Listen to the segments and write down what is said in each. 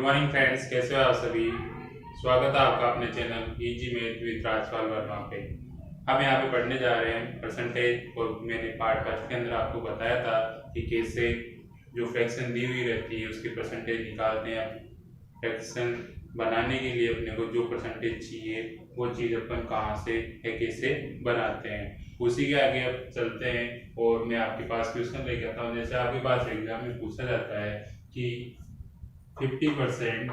Good morning friends, कैसे हो आप सभी। स्वागत है आपका अपने channel easy math with Rajpal Verma पे। हम यहाँ पे पढ़ने जा रहे हैं परसेंटेज। और मैंने पार्ट फर्स्ट के अंदर आपको बताया था कि कैसे जो फ्रैक्शन दी हुई रहती है उसकी परसेंटेज निकालते हैं। फ्रैक्शन बनाने के लिए अपने को जो परसेंटेज चाहिए वो चीज़ अपन कहाँ से है कैसे बनाते हैं, उसी के आगे अब चलते हैं। और मैं आपके पास क्वेश्चन लेके आता हूँ। जैसे आपके पास एग्जाम में पूछा जाता है कि 50%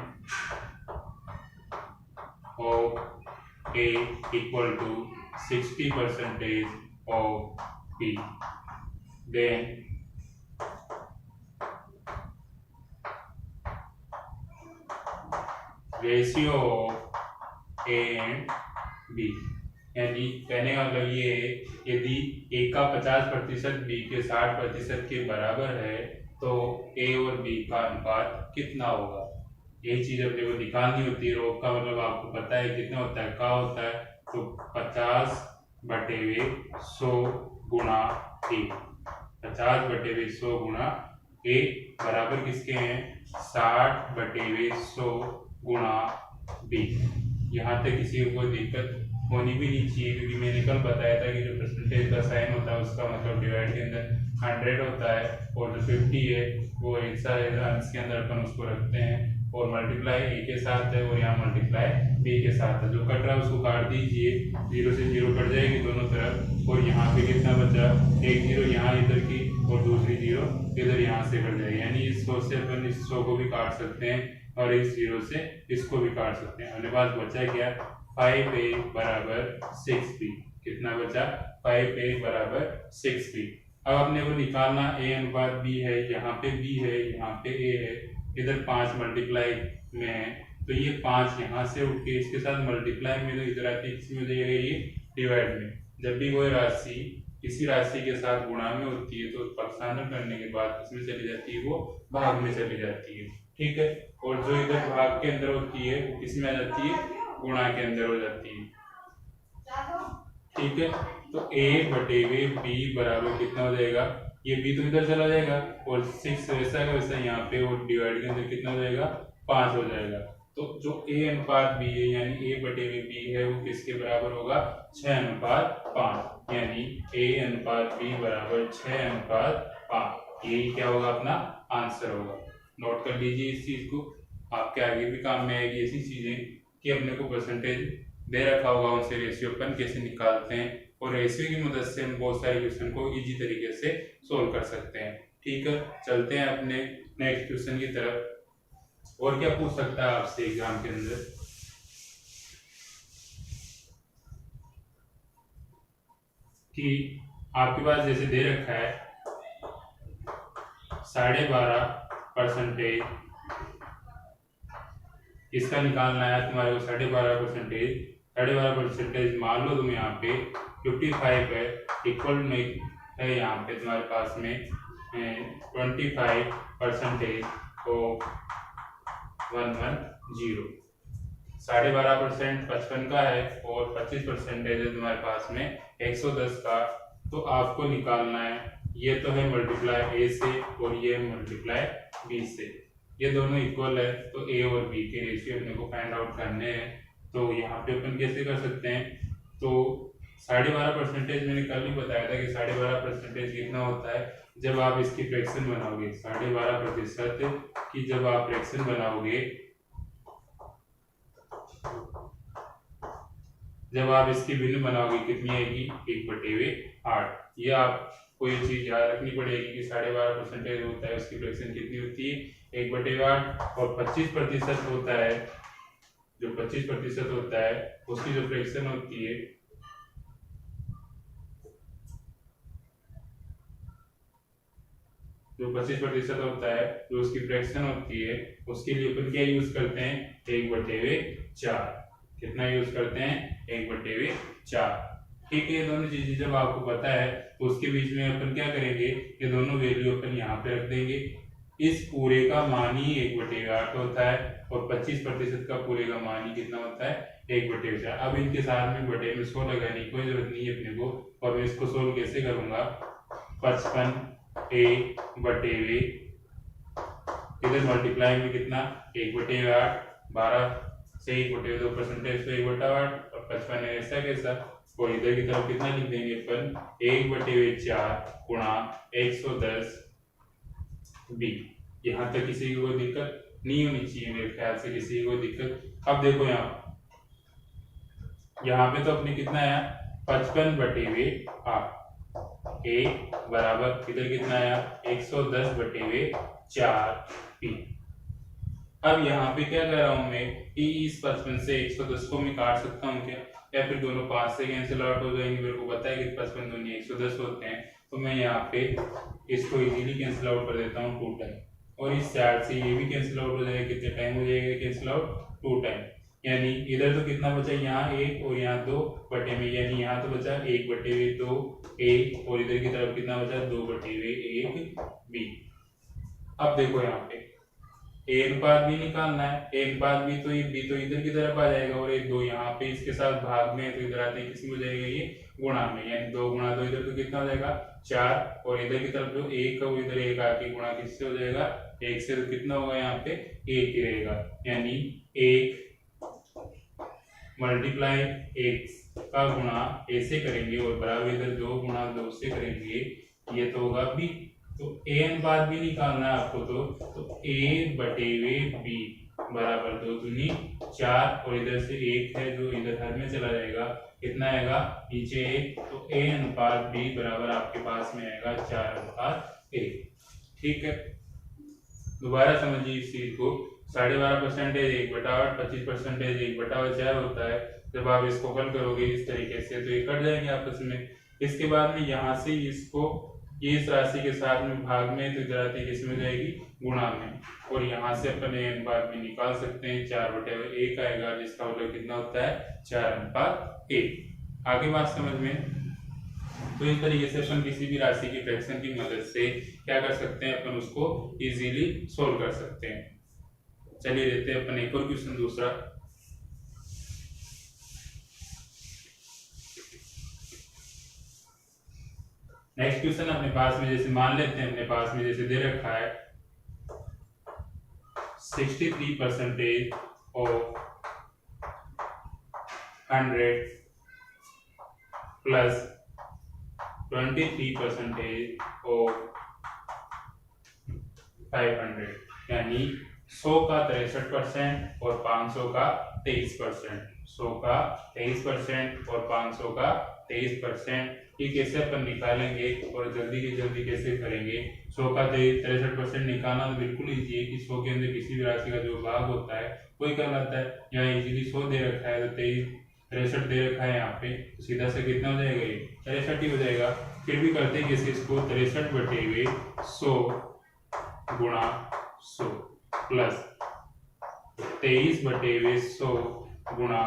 of A equal to 60% of B, then ratio of A and B। यानी कहने का मतलब ये है, यदि A का 50% B के 60% के बराबर है तो A और B का अनुपात कितना होगा। यही चीज अपने को निकालनी होती है। रोग का मतलब आपको पता है कितना होता है, का होता है तो 50/100 गुणा A। 50/100 गुणा A बराबर किसके हैं, 60/100 गुणा B। यहाँ तक किसी को कोई दिक्कत होनी भी नहीं चाहिए, क्योंकि मैंने कल बताया था कि जो परसेंटेज का साइन होता है उसका मतलब डिवाइड के अंदर 100 होता है, और जो 50 है वो ऐसा है इसके अंदर अपन उसको रखते हैं, और मल्टीप्लाई ए के साथ है और यहाँ मल्टीप्लाई बी के साथ है। जो कट रहा है उसको काट दीजिए, 0 से 0 कट जाएगी दोनों तरफ, और यहाँ पे कितना बचा, एक 0 यहाँ इधर की और दूसरी 0 इधर यहाँ से कट जाएगी। यानी इस 100 से अपन इस 100 को भी काट सकते हैं और इस 0 से इसको भी काट सकते हैं। अपने पास बचा क्या, 5A बराबर 6B। कितना बचा, 5A बराबर 6B। अब अपने को निकालना A अनुपात B है, यहाँ पे B है, यहाँ पे A है, इधर 5 मल्टीप्लाई में है तो ये 5 यहाँ से उठ के इसके साथ मल्टीप्लाई में तो इधर आके किसमें हो जाएगा, ये डिवाइड में। जब भी कोई राशि किसी राशि के साथ गुणा में होती है तो पक्षांतर करने के बाद किसमें चली जाती है, वो भाग में चली जाती है। ठीक है, और जो इधर भाग के अंदर होती है वो किसमें आ जाती है, गुणा के अंदर हो जाती है। ठीक है, तो A/B बराबर कितना हो जाएगा, ये B तो इधर चला जाएगा और 6 वैसा का वैसा यहाँ पे, और डिवाइड के अंदर कितना हो जाएगा, 5 हो जाएगा। तो जो A अनुपात B है यानी A/B है वो किसके बराबर होगा, 6:5। यानी A अनुपात B बराबर 6:5। यही क्या होगा, अपना आंसर होगा। नोट कर लीजिए इस चीज को, आपके आगे भी काम में आएगी ऐसी चीजें कि अपने को परसेंटेज दे रखा होगा, उनसे रेशियो अपन कैसे निकालते हैं, और रेशियो की मदद से हम बहुत सारे क्वेश्चन को इजी तरीके से सोल्व कर सकते हैं। ठीक है, चलते हैं अपने नेक्स्ट क्वेश्चन की तरफ। और क्या पूछ सकता है आपसे एग्जाम के अंदर, कि आपके पास जैसे दे रखा है 12.5%, इसका निकालना है तुम्हारे को 12.5%। मान लो तुम यहाँ पे 55 है, इक्वल में है यहाँ पे तुम्हारे पास में 25% ऑफ 110। 12.5% 55 का है और 25% है तुम्हारे पास में 110 का। तो आपको निकालना है, ये तो है मल्टीप्लाई ए से और ये मल्टीप्लाई बी से, ये दोनों इक्वल है तो ए और बी के रेशियो अपने को फाइंड आउट करने हैं। तो यहाँ पे अपन कैसे कर सकते हैं, तो 12.5% मैंने कल भी बताया था कि 12.5% कितना होता है, जब आप इसकी फ्रैक्शन बनाओगे। 12.5% की जब आप फ्रैक्शन बनाओगे, जब आप इसकी भिन्न बनाओगे कितनी आएगी, 1/8। ये आपको ये चीज याद रखनी पड़ेगी कि 12.5% होता है उसकी फ्रैक्शन कितनी होती है, 1/8। और 25% होता है, जो 25% होता है उसकी जो फ्रैक्शन होती है, जो 25% होता है जो उसकी फ्रैक्शन होती है, उसके लिए अपन क्या यूज करते हैं, 1/4। कितना यूज करते हैं, 1/4। ठीक है, ये दोनों चीजें जब आपको पता है तो उसके बीच में अपन क्या करेंगे, ये दोनों वैल्यू अपन यहाँ पे रख देंगे। इस पूरे का मान ही 1/8 होता है और 25% का पूरे का मान ही कितना होता है, 1/4। अब इनके साथ में बटे में 100 लगाने की कोई जरूरत नहीं है अपने को। और मैं इसको सोल्व कैसे करूंगा, 55A/V इधर मल्टीप्लाई में कितना 1/8 12 से 1/2 परसेंटेज तो 1/8 और 55 ऐसा कैसा, और इधर की तरफ कितना लिख देंगे अपन 1/4 गुणा 110 बी। यहाँ तक किसी को कोई दिक्कत नहीं होनी चाहिए मेरे ख्याल से, किसी को दिक्कत। अब देखो यहाँ पे तो अपने कितना आया 55/8 एक बराबर इधर कितना आया 110/4 पी। अब यहाँ पे क्या कर रहा हूं मैं कि इस 55 से 110 को मैं काट सकता हूँ क्या, या फिर दोनों 5 से कैंसिल आउट हो जाएंगे। मेरे को पता है कि 55 दूनी 110 होते हैं, तो मैं यहाँ पे इसको इजीली कैंसिल आउट कर देता हूँ 2 टाइम, और इस 4 से ये भी कैंसिल आउट हो जाएगा। कितने टाइम हो जाएगा कैंसिल आउट 2 टाइम, यानी इधर तो कितना बचा यहाँ 1 और यहाँ 2 बटे में, यानी यहाँ तो बचा 1/2 1, और इधर की तरफ कितना बचा 2/1 बी। अब देखो यहाँ पे ए अनुपात भी निकालना है, ए अनुपात भी तो ये बी तो इधर की तरफ आ जाएगा, और ये 2 यहाँ पे इसके साथ भाग में तो इधर आते किसमें हो जाएगा ये गुणा में, यानी 2 गुणा 2 इधर तो कितना हो जाएगा 4, और इधर की तरफ जो 1 है वो इधर 1 आके गुणा किससे हो जाएगा 1 से, तो कितना होगा यहाँ पे 1 ही रहेगा, यानी 1 मल्टीप्लाई 1 का गुणा ए से करेंगे और बराबर इधर 2 गुणा 2 से करेंगे, ये तो होगा बी। तो ए अनुपात भी निकालना है आपको, तो a/b बराबर 2 दूनी 4, और इधर से 1 है जो इधर हर में चला जाएगा, कितना आएगा नीचे 1, तो a अनुपात b बराबर आपके पास में आएगा 4:1। ठीक है, दोबारा समझिए इस चीज को। 12.5% 1/8, 25% 1/4 होता है। जब आप इसको हल करोगे इस तरीके से तो ये कट जाएंगे आपस में। इसके बाद में यहाँ से इसको इस राशि के साथ में भाग में, तो इधर आती किसमें जाएगी गुणा में, और यहाँ से अपन ए अनुपात में निकाल सकते हैं 4/1 आएगा, जिसका मतलब कितना होता है 4:1। आगे बात समझ में। तो इस तरीके से अपन किसी भी राशि की फ्रैक्शन की मदद से क्या कर सकते हैं, अपन उसको इजीली सोल्व कर सकते हैं। चलिए देखते हैं अपन एक और क्वेश्चन दूसरा। नेक्स्ट क्वेश्चन अपने पास में जैसे मान लेते हैं, अपने पास में जैसे दे रखा है 63% ऑफ 100 प्लस 23% ऑफ 500, यानी 100 का 63% और 500 का 23%, 100 का 23% और 500 का 23%। ये कैसे अपन निकालेंगे और जल्दी से जल्दी कैसे करेंगे। 100 का 63% निकालना तो बिल्कुल इजी है कि 100 के अंदर किसी भी राशि का जो भाग होता है वही कहलाता है। यहाँ इजीली 100 दे रखा है तो 63 दे रखा है यहाँ पे, तो सीधा से कितना हो जाएगा ये 63 ही हो जाएगा। फिर भी करते हैं कैसे इसको 63/100 गुणा 100 प्लस 23/100 गुणा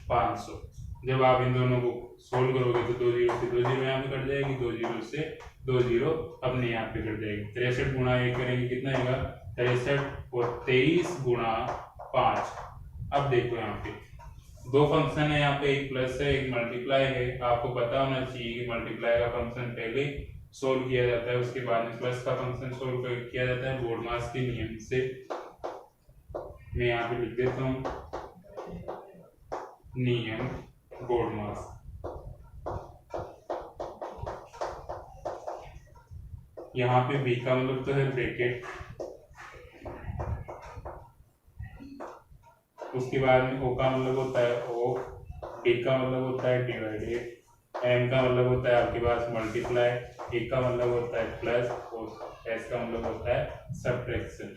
500। जब आप इन दोनों को सोल्व करोगे तो 2 जीरो से 2 जीरो यहाँ पे कट जाएगी, 2 जीरो से 2 जीरो अपने यहाँ पे कट जाएगी। 63 गुणा 1 करेंगे कितना आएगा 63, और 23 गुणा 5। अब देखो यहाँ पे दो फंक्शन है, यहाँ पे एक प्लस है एक मल्टीप्लाई है। आपको पता होना चाहिए कि मल्टीप्लाई का फंक्शन पहले सोल्व किया जाता है, उसके बाद में प्लस का फंक्शन सोल्व किया जाता है बोर्डमास के नियम से। मैं यहाँ पे लिख देता हूँ नियम बोर्डमास। यहाँ पे बी का मतलब तो है ब्रैकेट, उसके बाद में ओ का मतलब होता है ओ, डी का मतलब होता है डिवाइडेड, एम का मतलब होता है आपके पास मल्टीप्लाई, ए का मतलब होता है प्लस, और एस का मतलब होता है सब्ट्रैक्शन।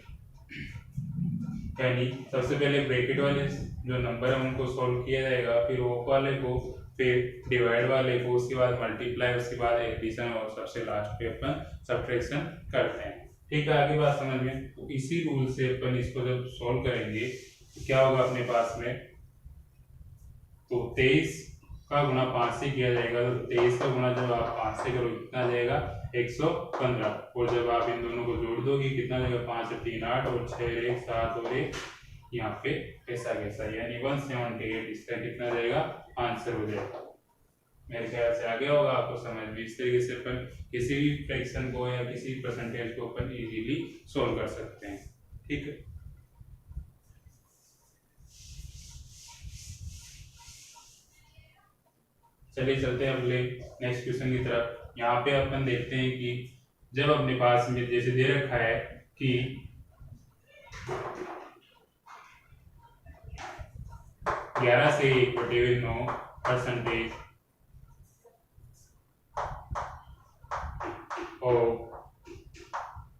यानी सबसे पहले ब्रैकेट वाले जो नंबर है उनको सॉल्व किया जाएगा, फिर ओ वाले को, फिर डिवाइड वाले को, उसके बाद मल्टीप्लाई, उसके बाद एडिशन, और सबसे लास्ट पे अपन सब्ट्रैक्शन करते हैं। ठीक है, आगे बात समझ में। तो इसी रूल से अपन इसको जब सॉल्व करेंगे तो क्या होगा अपने पास में, तो 23 का गुणा 5 से किया जाएगा, तो 23 का गुणा जब आप 5 से करोगे कितना आ जाएगा 115, और जब आप इन दोनों को जोड़ दोगे कितना जाएगा 5 और 3 8 और 6 1 7 और 1 यहाँ पे कैसा कैसा, यानी 178 इसका कितना जाएगा आंसर हो जाएगा। मेरे ख्याल से आ गया होगा आपको समझ में। इस तरीके से अपन किसी भी फ्रैक्शन को या किसी परसेंटेज को अपन इजीली सोल्व कर सकते हैं। ठीक है, चलिए चलते हैं अगले नेक्स्ट क्वेश्चन की तरफ। यहाँ पे अपन देखते हैं कि जब अपने पास में जैसे दे रखा है कि 11 से 1/9 परसेंटेज ऑफ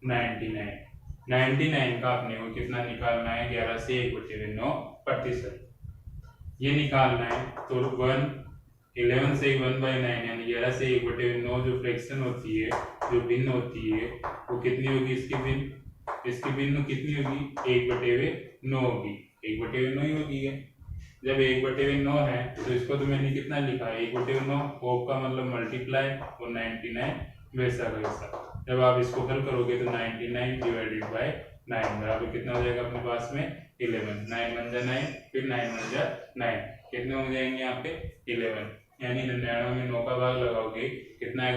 99 का अपने को कितना निकालना है, 11 से 1/9 प्रतिशत ये निकालना है। तो 11 से 1/9 यानी 11 से 1/9 जो फ्रैक्शन होती है, जो भिन्न होती है, वो कितनी होगी? इसकी भिन्न कितनी होगी? 1/9 होगी। 1/9 ही होगी है। जब 1/9 है तो इसको तो मैंने कितना लिखा है? 1/9 ऑफ का मतलब मल्टीप्लाई और 99 वैसा का वैसा। जब आप इसको हल करोगे तो 99 डिवाइडेड बाय 9 बराबर कितना हो जाएगा अपने पास में? 11। 9 1 जा 9, फिर 9 1 जा 9, कितने हो जाएंगे यहाँ पे? 11। यानी 99 में 9 का भाग लगाओगे कितना